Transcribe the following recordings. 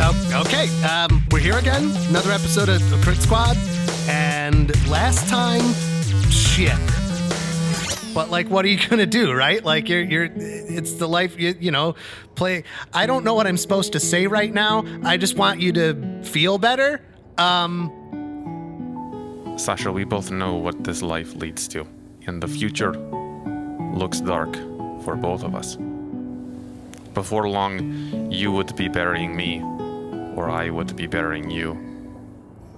Okay, we're here again. Another episode of Crit Squad. And last time, shit. But, like, what are you going to do, right? Like, it's the life, play. I don't know what I'm supposed to say right now. I just want you to feel better. Sacha, we both know what this life leads to. And the future looks dark for both of us. Before long, you would be burying me, or I would be burying you.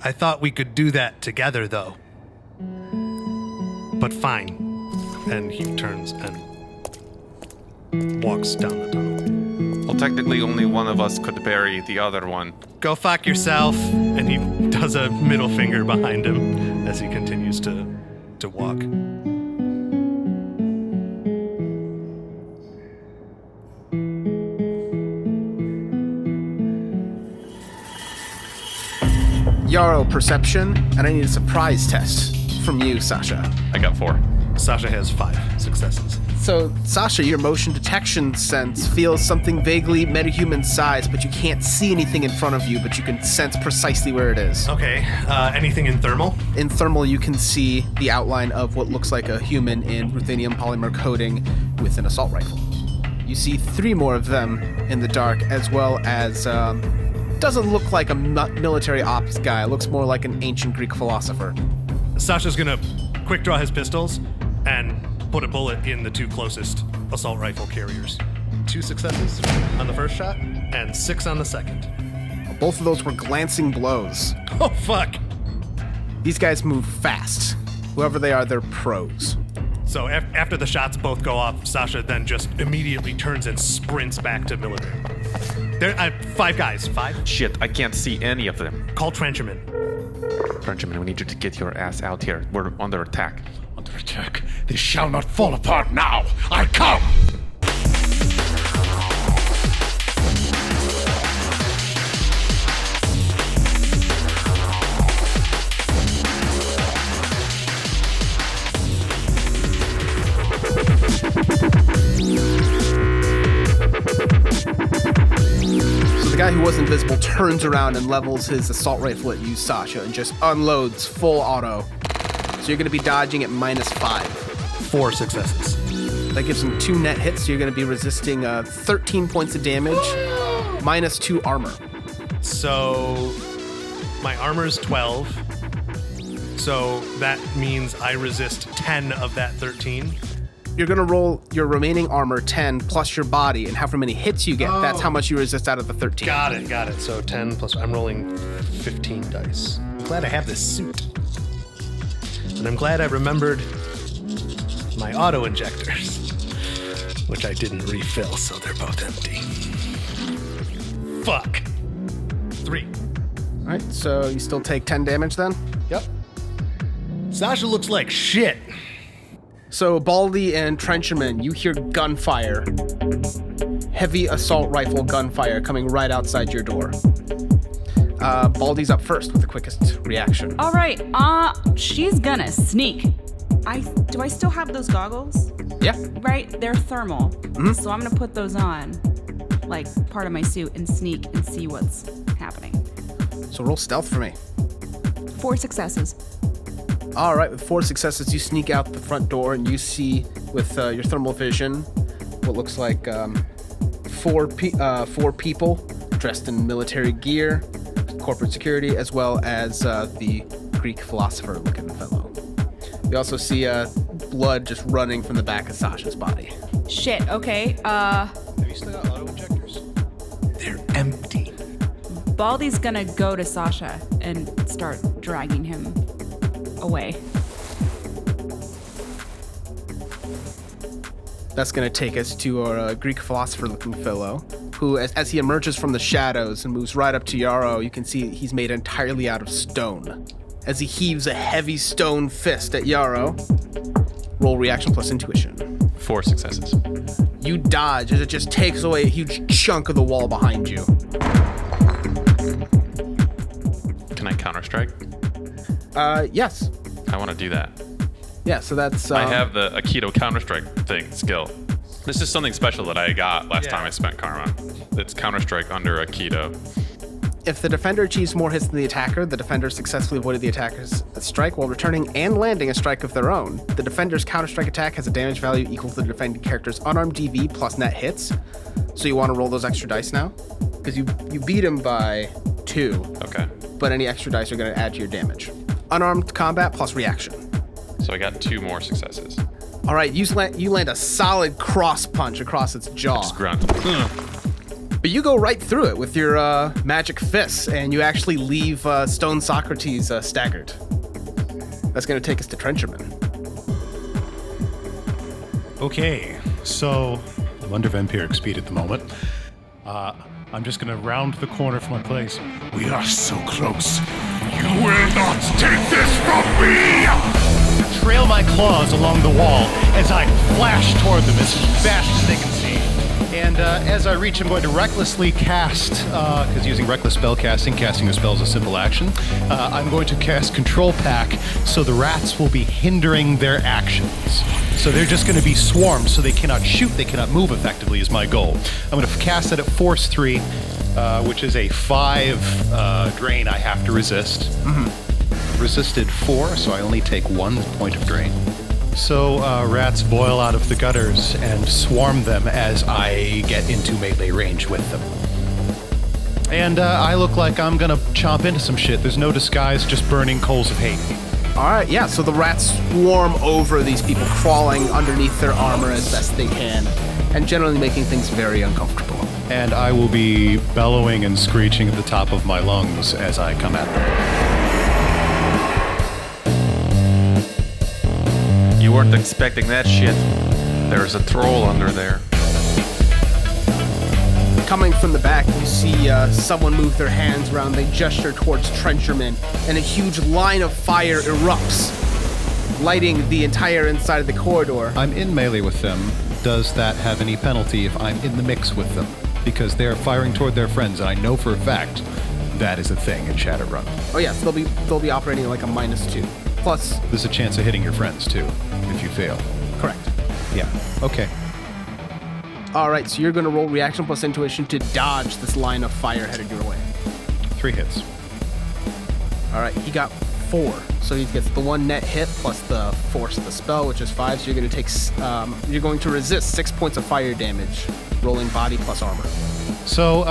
I thought we could do that together, though. But fine. And he turns and walks down the tunnel. Well, technically, only one of us could bury the other one. Go fuck yourself. And he does a middle finger behind him as he continues to walk. Yarrow perception, and I need a surprise test from you, Sacha. I got 4. Sacha has 5 successes. So, Sacha, your motion detection sense feels something vaguely metahuman sized, but you can't see anything in front of you, but you can sense precisely where it is. Okay, anything in thermal? In thermal, you can see the outline of what looks like a human in ruthenium polymer coating with an assault rifle. You see 3 more of them in the dark, as well as, doesn't look like a military ops guy. Looks more like an ancient Greek philosopher. Sacha's gonna quick draw his pistols and put a bullet in the 2 closest assault rifle carriers. 2 successes on the first shot and 6 on the second. Both of those were glancing blows. Oh, fuck. These guys move fast. Whoever they are, they're pros. So after the shots both go off, Sacha then just immediately turns and sprints back to military. There, 5 guys. 5? Shit, I can't see any of them. Call Trencherman. Trencherman, we need you to get your ass out here. We're under attack. Under attack. They shall not fall apart now. I come! The guy who was invisible turns around and levels his assault rifle at you, Sacha, and just unloads full auto. So you're going to be dodging at -5. 4 successes. That gives him 2 net hits, so you're going to be resisting 13 points of damage, -2 armor. So my armor's 12. So that means I resist 10 of that 13. You're going to roll your remaining armor 10 plus your body, and however many hits you get, that's how much you resist out of the 13. Got it. So 10 plus, I'm rolling 15 dice. I'm glad I have this suit. And I'm glad I remembered my auto injectors, which I didn't refill, so they're both empty. Fuck. 3. All right, so you still take 10 damage then? Yep. Sacha looks like shit. So Baldy and Trencherman, you hear gunfire. Heavy assault rifle gunfire coming right outside your door. Baldy's up first with the quickest reaction. All right, she's gonna sneak. Do I still have those goggles? Yeah. Right, they're thermal. So I'm gonna put those on, like part of my suit, and sneak and see what's happening. So roll stealth for me. 4 successes. All right, with 4 successes, you sneak out the front door and you see with your thermal vision what looks like 4 people dressed in military gear, corporate security, as well as the Greek philosopher-looking fellow. You also see blood just running from the back of Sacha's body. Shit, okay, Have you still got auto injectors? They're empty. Baldy's gonna go to Sacha and start dragging him away. That's going to take us to our Greek philosopher-looking fellow, who, as he emerges from the shadows and moves right up to Yarrow, you can see he's made entirely out of stone. As he heaves a heavy stone fist at Yarrow, roll reaction plus intuition. 4 successes. You dodge as it just takes away a huge chunk of the wall behind you. Can I counter-strike? Yes. I want to do that. Yeah, so that's... I have the Aikido Counter-Strike thing skill. This is something special that I got last time I spent Karma. It's Counter-Strike under Aikido. If the defender achieves more hits than the attacker, the defender successfully avoided the attacker's strike while returning and landing a strike of their own. The defender's counter-strike attack has a damage value equal to the defending character's unarmed DV plus net hits. So you want to roll those extra dice now? Because you beat him by 2. Okay. But any extra dice are going to add to your damage. Unarmed combat plus reaction. So I got 2 more successes. All right, you land a solid cross punch across its jaw. Just grunt. But you go right through it with your magic fists, and you actually leave Stone Socrates staggered. That's going to take us to Trencherman. Okay, so I'm under vampiric speed at the moment. I'm just gonna round the corner from my place. We are so close. You will not take this from me! Trail my claws along the wall as I flash toward them as fast as they can see. And as I reach, I'm going to recklessly cast, because using reckless spell casting a spell is a simple action, I'm going to cast Control Pack so the rats will be hindering their actions. So they're just going to be swarmed so they cannot shoot, they cannot move effectively is my goal. I'm going to cast that at Force 3, which is a 5 drain I have to resist. Resisted 4, so I only take 1 point of drain. So rats boil out of the gutters and swarm them as I get into melee range with them. And I look like I'm gonna chomp into some shit. There's no disguise, just burning coals of hate. All right, yeah, so the rats swarm over these people, crawling underneath their armor as best they can, and generally making things very uncomfortable. And I will be bellowing and screeching at the top of my lungs as I come at them. You weren't expecting that shit. There's a troll under there. Coming from the back, you see someone move their hands around. They gesture towards Trencherman, and a huge line of fire erupts, lighting the entire inside of the corridor. I'm in melee with them. Does that have any penalty if I'm in the mix with them? Because they're firing toward their friends, and I know for a fact that is a thing in Shadowrun. Oh yes, they'll be operating like a -2. Plus, there's a chance of hitting your friends too, if you fail. Correct. Yeah, okay. All right, so you're going to roll reaction plus intuition to dodge this line of fire headed your way. 3 hits. All right, he got 4, so he gets the 1 net hit plus the force of the spell, which is 5. So you're going to resist 6 points of fire damage, rolling body plus armor. So,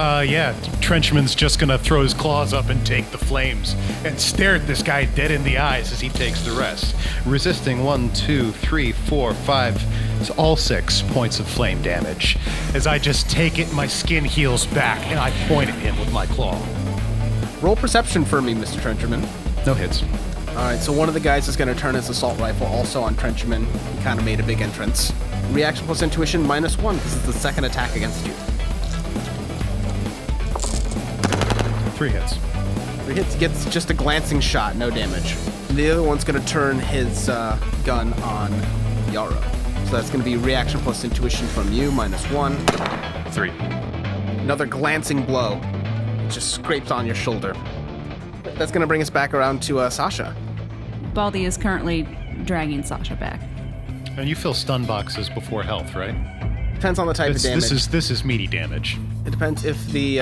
Trenchman's just gonna throw his claws up and take the flames and stare at this guy dead in the eyes as he takes the rest. Resisting 1, 2, 3, 4, 5, it's all 6 points of flame damage. As I just take it, my skin heals back and I point at him with my claw. Roll perception for me, Mr. Trencherman. No hits. All right, so one of the guys is going to turn his assault rifle also on Trencherman. He kind of made a big entrance. Reaction plus intuition -1 because it's the second attack against you. 3 hits. 3 hits, gets just a glancing shot, no damage. The other one's going to turn his gun on Yarrow. So that's going to be reaction plus intuition from you, -1. 3. Another glancing blow. Just scrapes on your shoulder. That's going to bring us back around to Sacha. Baldy is currently dragging Sacha back. And you fill stun boxes before health, right? Depends on the type of damage. This is meaty damage. It depends if the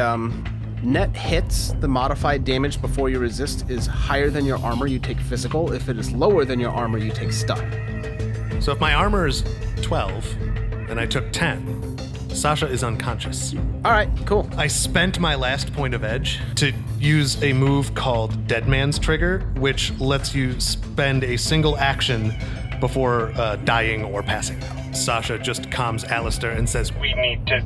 net hits, the modified damage before you resist is higher than your armor, you take physical. If it is lower than your armor, you take stun. So if my armor is 12 and I took 10, Sacha is unconscious. All right, cool. I spent my last point of edge to use a move called Dead Man's Trigger, which lets you spend a single action before dying or passing out. Sacha just calms Alistair and says, "We need to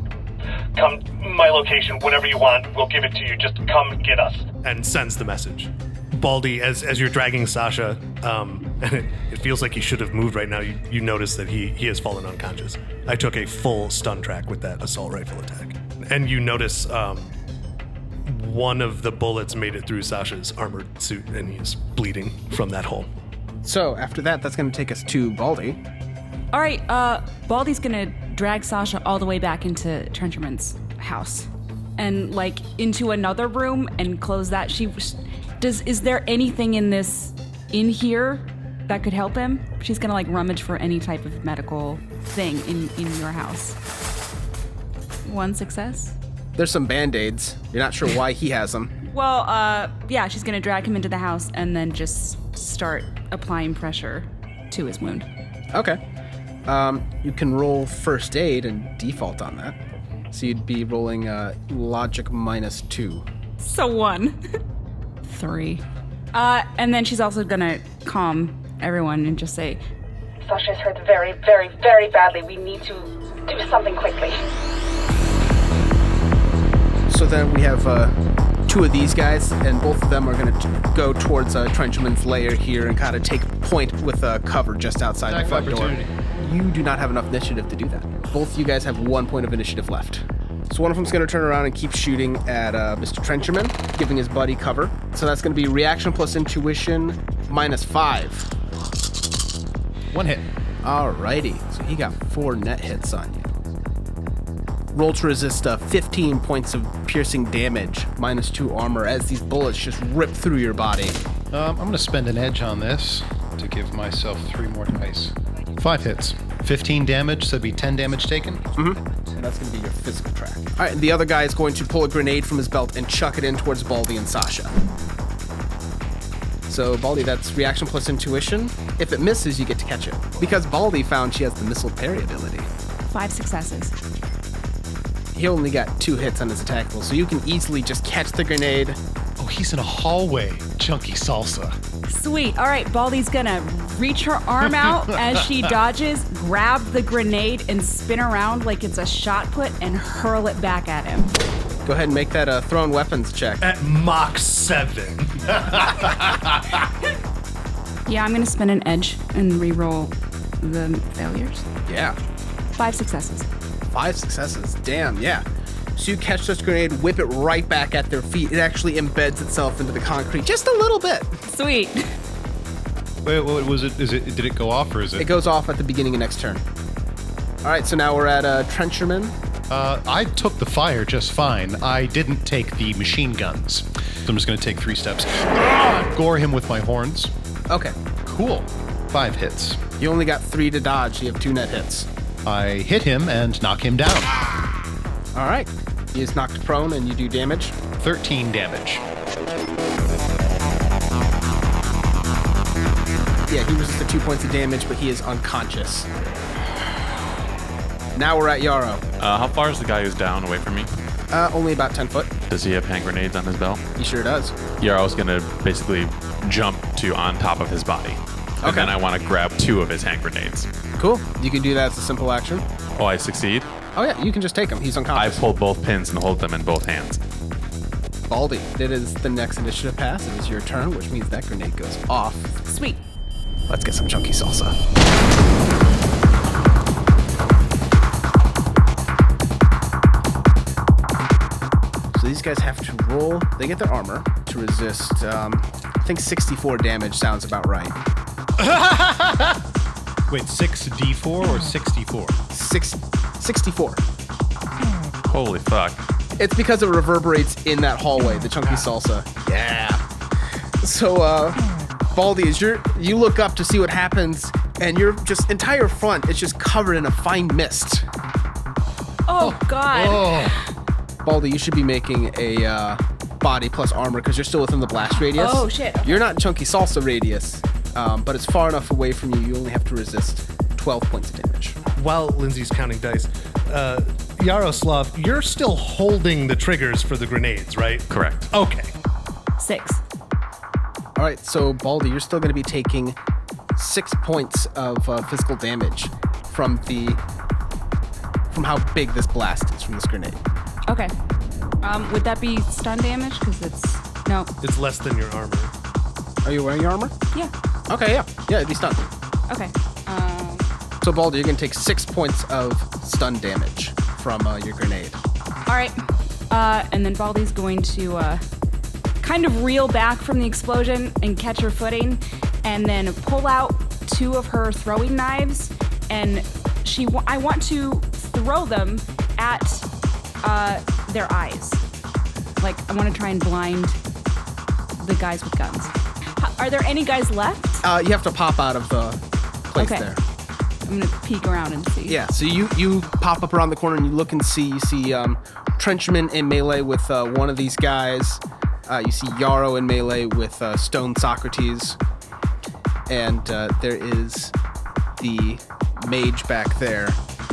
come my location, whatever you want, we'll give it to you, just come get us." and sends the message. Baldy, as you're dragging Sacha, and it feels like he should have moved right now, you notice that he has fallen unconscious. I took a full stun track with that assault rifle attack. And you notice one of the bullets made it through Sasha's armored suit, and he's bleeding from that hole. So after that, that's going to take us to Baldy. All right, Baldy's gonna drag Sacha all the way back into Trencherman's house, and like into another room and close that. Is there anything in here that could help him? She's gonna like rummage for any type of medical thing in your house. 1 success. There's some Band-Aids. You're not sure why he has them. Well, yeah, she's gonna drag him into the house and then just start applying pressure to his wound. Okay. You can roll first aid and default on that. So you'd be rolling logic -2. So 1. 3. And then she's also gonna calm everyone and just say, Sasha's hurt very, very, very badly. We need to do something quickly. So then we have 2 of these guys, and both of them are going to go towards Trencherman's lair here and kind of take point with cover just outside the front door. You do not have enough initiative to do that. Both you guys have 1 point of initiative left. So one of them's going to turn around and keep shooting at Mr. Trencherman, giving his buddy cover. So that's going to be reaction plus intuition -5. 1 hit. Alrighty, so he got 4 net hits on you. Roll to resist 15 points of piercing damage, -2 armor, as these bullets just rip through your body. I'm going to spend an edge on this to give myself 3 more dice. 5 hits. 15 damage, so that'd be 10 damage taken. Mm-hmm. And that's going to be your physical track. All right, and the other guy is going to pull a grenade from his belt and chuck it in towards Baldy and Sacha. So, Baldy, that's reaction plus intuition. If it misses, you get to catch it. Because Baldy found she has the missile parry ability. 5 successes. He only got 2 hits on his attack roll, so you can easily just catch the grenade. Oh, he's in a hallway. Chunky salsa. Sweet. All right, Baldy's gonna reach her arm out as she dodges, grab the grenade, and spin around like it's a shot put and hurl it back at him. Go ahead and make that thrown weapons check. At Mach 7. Yeah, I'm gonna spin an edge and re-roll the failures. Yeah. 5 successes. 5 successes. Damn, yeah. So you catch this grenade, whip it right back at their feet. It actually embeds itself into the concrete just a little bit. Sweet. Wait, what was it? Did it go off or is it? It goes off at the beginning of next turn. All right, so now we're at Trencherman. I took the fire just fine. I didn't take the machine guns. So I'm just going to take 3 steps. Gore him with my horns. Okay. Cool. 5 hits. You only got 3 to dodge. You have 2 net hits. I hit him and knock him down. All right. He is knocked prone and you do damage. 13 damage. Yeah, he resisted 2 points of damage, but he is unconscious. Now we're at Yarrow. How far is the guy who's down away from me? Only about 10 foot. Does he have hand grenades on his belt? He sure does. Yarrow's gonna basically jump to on top of his body. And Okay. then I want to grab 2 of his hand grenades. Cool. You can do that as a simple action. Oh, I succeed? Oh, yeah, you can just take him. He's I unconscious. pull both pins and hold them in both hands. Baldy, it is the next initiative pass. It is your turn, which means that grenade goes off. Sweet. Let's get some chunky salsa. So these guys have to roll. They get their armor to resist, I think 64 damage sounds about right. Wait, 6d4 or 64? 64. Holy fuck. It's because it reverberates in that hallway, the chunky salsa. Yeah. So, Baldy, as you look up to see what happens, and your just entire front is just covered in a fine mist. Oh, God. Oh. Baldy, you should be making a body plus armor because you're still within the blast radius. Oh, shit. Okay. You're not chunky salsa radius, but it's far enough away from you. You only have to resist 12 points of damage. While Lindsay's counting dice, Yaroslav, you're still holding the triggers for the grenades, right? Correct. Okay. 6. All right, so Baldy, you're still going to be taking 6 points of physical damage from how big this blast is from this grenade. Okay. Would that be stun damage? Because it's... No. It's less than your armor. Are you wearing your armor? Yeah. Okay, yeah. Yeah, it'd be stunned. Okay. So, Baldy, you're going to take 6 points of stun damage from your grenade. All right. And then Baldy's going to kind of reel back from the explosion and catch her footing, and then pull out 2 of her throwing knives, and I want to throw them at their eyes. Like, I want to try and blind the guys with guns. Are there any guys left? You have to pop out of the place Okay. there. I'm gonna peek around and see. Yeah, so you pop up around the corner and you look and see. You see Trencherman in melee with one of these guys. You see Yarrow in melee with Stone Socrates. And there is the mage back there.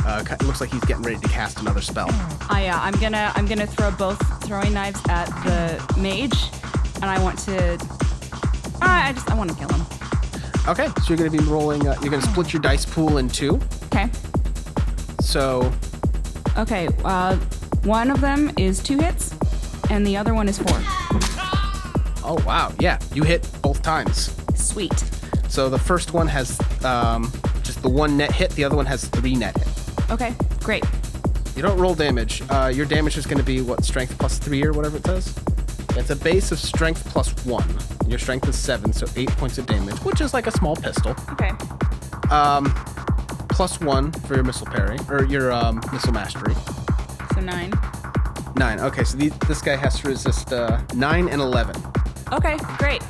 It looks like he's getting ready to cast another spell. I'm gonna throw both throwing knives at the mage, and I want to. I want to kill him. Okay, so you're gonna be rolling. You're gonna split your dice pool in two. Okay. So. Okay. One of them is 2 hits, and the other one is 4. Oh wow! Yeah, you hit both times. Sweet. So the first one has just the 1 net hit. The other one has 3 net hit. Okay. Great. You don't roll damage. Your damage is going to be, what, strength plus 3 or whatever it says? It's a base of strength plus 1. Your strength is 7, so 8 points of damage, which is like a small pistol. Okay. Plus 1 for your missile parry, or your missile mastery. So 9. 9. Okay, so this guy has to resist 9 and 11. Okay. Great.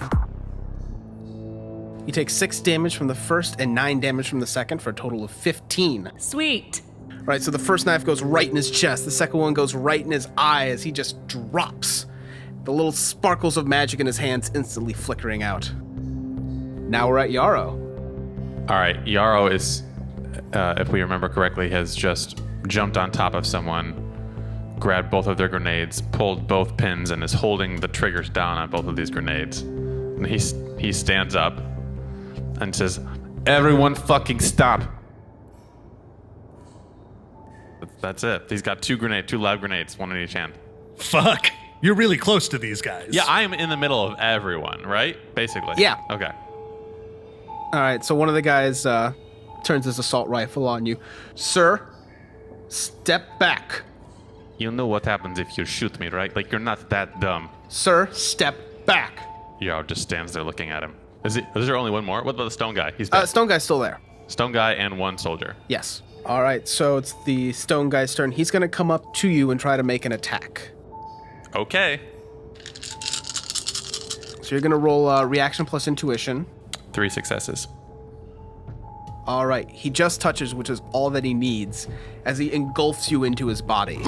You take 6 damage from the first and 9 damage from the second for a total of 15. Sweet. Right, so the first knife goes right in his chest. The second one goes right in his eye as he just drops. The little sparkles of magic in his hands instantly flickering out. Now we're at Yarrow. All right, Yarrow is, if we remember correctly, has just jumped on top of someone, grabbed both of their grenades, pulled both pins, and is holding the triggers down on both of these grenades. And he stands up and says, "Everyone fucking stop." That's it. He's got 2 live grenades, 1 in each hand. Fuck. You're really close to these guys. Yeah, I am in the middle of everyone, right? Basically. Yeah. Okay. All right, so one of the guys turns his assault rifle on you. Sir, step back. You know what happens if you shoot me, right? Like, you're not that dumb. Sir, step back. Yarrow just stands there looking at him. Is there only one more? What about the stone guy? He's dead. Stone guy's still there. Stone guy and 1 soldier. Yes. All right, so it's the stone guy's turn. He's going to come up to you and try to make an attack. Okay. So you're going to roll reaction plus intuition. 3 successes. All right, he just touches, which is all that he needs, as he engulfs you into his body.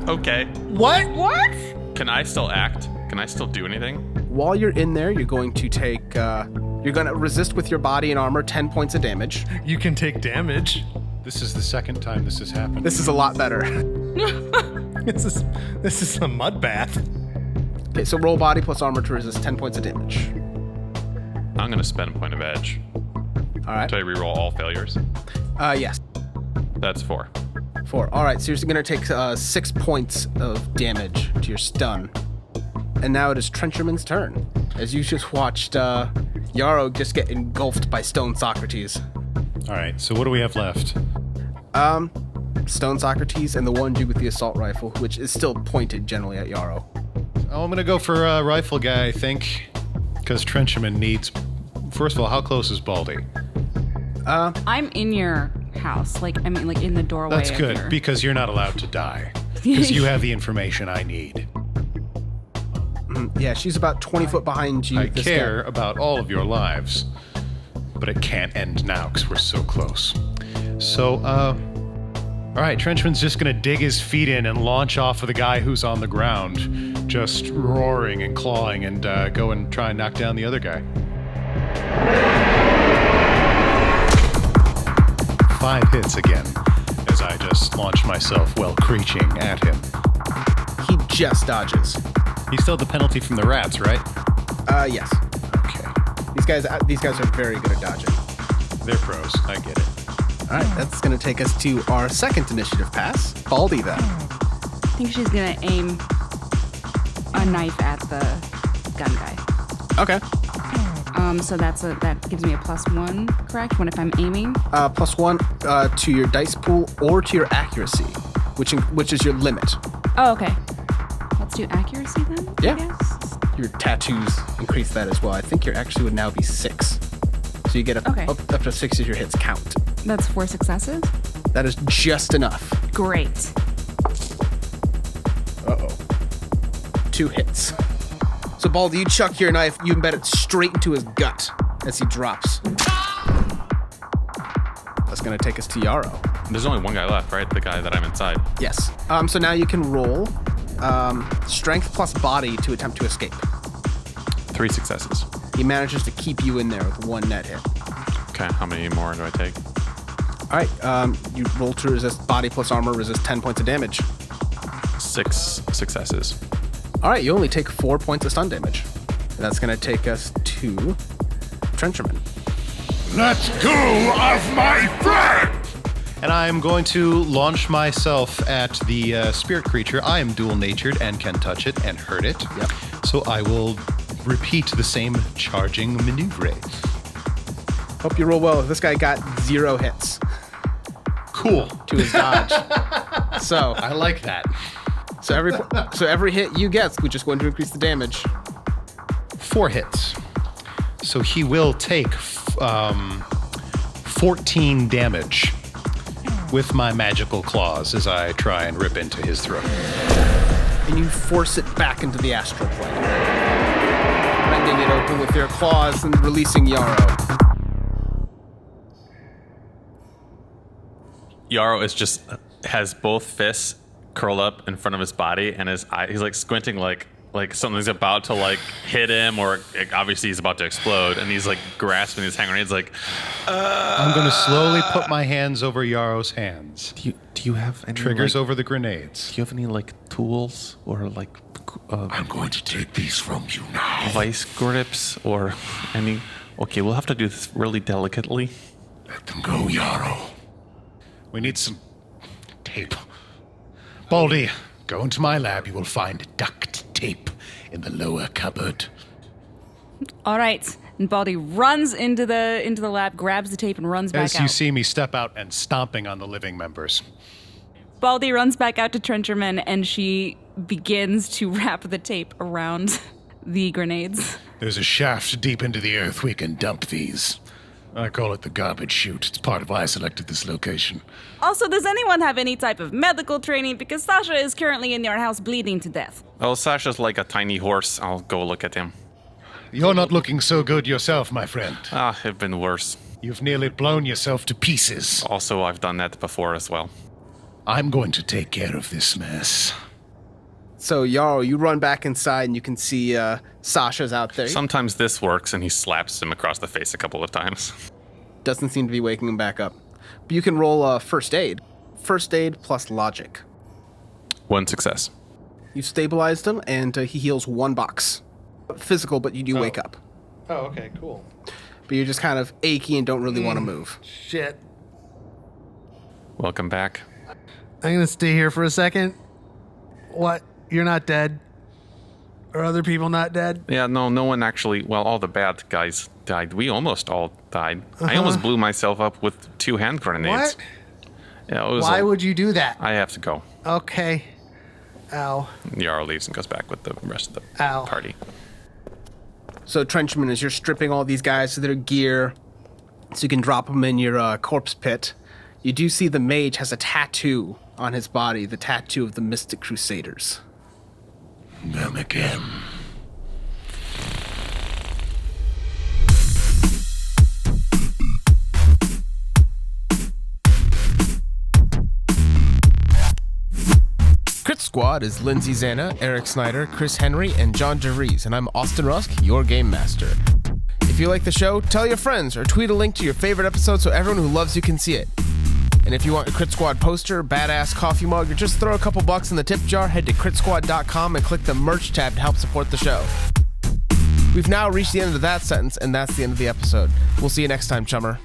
Okay. What? Can I still act? Can I still do anything? While you're in there, you're going to take... you're going to resist with your body and armor 10 points of damage. You can take damage. This is the second time this has happened. This is a lot better. This is a mud bath. Okay, so roll body plus armor to resist 10 points of damage. I'm going to spend a point of edge. All right. Do I reroll all failures? Yes. That's 4. 4. All right, so you're going to take 6 points of damage to your stun. And now it is Trencherman's turn, as you just watched Yarrow just get engulfed by Stone Socrates. All right, so what do we have left? Stone Socrates and the one dude with the assault rifle, which is still pointed generally at Yarrow. Oh, I'm going to go for a rifle guy, I think, because Trencherman needs... First of all, how close is Baldy? I'm in your house, in the doorway. That's of good, your... because you're not allowed to die. Because you have the information I need. Yeah, she's about 20 foot behind you. I care about all of your lives, but it can't end now because we're so close. So, all right, Trenchman's just going to dig his feet in and launch off of the guy who's on the ground, just roaring and clawing, and go and try and knock down the other guy. 5 hits again, as I just launch myself while creaching at him. He just dodges. He still had the penalty from the rats, right? Yes. Okay. These guys are very good at dodging. They're pros. I get it. All right, that's going to take us to our second initiative pass. Baldy, then. I think she's gonna aim a knife at the gun guy. Okay. So that gives me a +1, correct? When if I'm aiming. +1 to your dice pool or to your accuracy, which is your limit. Oh, okay. Let's do accuracy then. Yeah. I guess. Your tattoos increase that as well. I think your actually would now be 6. So you get up to 6 as your hits count. That's 4 successes. That is just enough. Great. Uh-oh. 2 hits. So, Baldy, you chuck your knife, you embed it straight into his gut as he drops. going to take us to Yarrow. There's only one guy left, right? The guy that I'm inside. Yes. So now you can roll strength plus body to attempt to escape. 3 successes. He manages to keep you in there with 1 net hit. Okay, how many more do I take? All right. You roll to resist body plus armor, resist 10 points of damage. 6 successes. All right. You only take 4 points of stun damage. That's going to take us to Trencherman. Let go of my friend! And I'm going to launch myself at the spirit creature. I am dual-natured and can touch it and hurt it. Yep. So I will repeat the same charging maneuver. Hope you roll well. This guy got 0 hits Cool. to his dodge. So I like that. so every hit you get, we're just going to increase the damage. 4 hits. So he will take 14 damage with my magical claws as I try and rip into his throat. And you force it back into the astral plane, rending it open with your claws and releasing Yarrow. Yarrow has both fists curled up in front of his body, and his eye, he's like squinting like something's about to like hit him, or obviously he's about to explode, and he's like grasping his hand grenades like. I'm going to slowly put my hands over Yarrow's hands. Do you have any Triggers over the grenades. Do you have any like tools or like I'm going to take these from you now. vice grips or any? Okay, we'll have to do this really delicately. Let them go, Yarrow. We need some tape. Baldy, go into my lab. You will find duct tape in the lower cupboard. All right. And Baldy runs into the lab, grabs the tape, and runs back As out. you see me step out and stomping on the living members. Baldy runs back out to Trencherman, and she begins to wrap the tape around the grenades. There's a shaft deep into the earth. We can dump these. I call it the garbage chute. It's part of why I selected this location. Also, does anyone have any type of medical training? Because Sacha is currently in your house bleeding to death. Oh, Sasha's like a tiny horse. I'll go look at him. You're not looking so good yourself, my friend. It's been worse. You've nearly blown yourself to pieces. Also, I've done that before as well. I'm going to take care of this mess. So Yarrow, you run back inside and you can see Sasha's out there. Sometimes this works, and he slaps him across the face a couple of times. Doesn't seem to be waking him back up. But you can roll first aid. First aid plus logic. 1 success. You stabilized him, and he heals 1 box. Physical, but you do wake up. Oh, okay, cool. But you're just kind of achy and don't really want to move. Shit. Welcome back. I'm gonna stay here for a second. What? You're not dead? Are other people not dead? Yeah, no one actually. Well, all the bad guys died. We almost all died. I almost blew myself up with 2 hand grenades. What? Yeah, it was. Why would you do that? I have to go. Okay. Ow. Yarrow leaves and goes back with the rest of the Ow. party. So Trencherman, as you're stripping all these guys to their gear, so you can drop them in your corpse pit, you do see the mage has a tattoo on his body, the tattoo of the Mystic Crusaders. Them again. Crit Squad is Lindsay Zana, Eric Snyder, Chris Henry, and John DeVries, and I'm Austin Rusk, your game master. If you like the show, tell your friends or tweet a link to your favorite episode so everyone who loves you can see it. And if you want a Crit Squad poster, badass coffee mug, or just throw a couple bucks in the tip jar, head to critsquad.com and click the merch tab to help support the show. We've now reached the end of that sentence, and that's the end of the episode. We'll see you next time, chummer.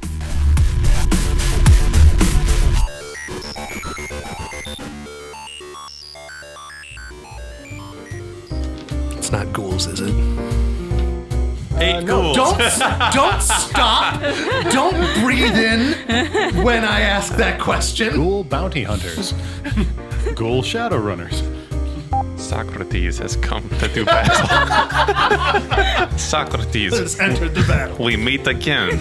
It's not ghouls, is it? Hey, cool. Don't stop. Don't breathe in when I ask that question. Ghoul bounty hunters. Ghoul shadow runners. Socrates has come to do battle. Socrates Has entered the battle. We meet again.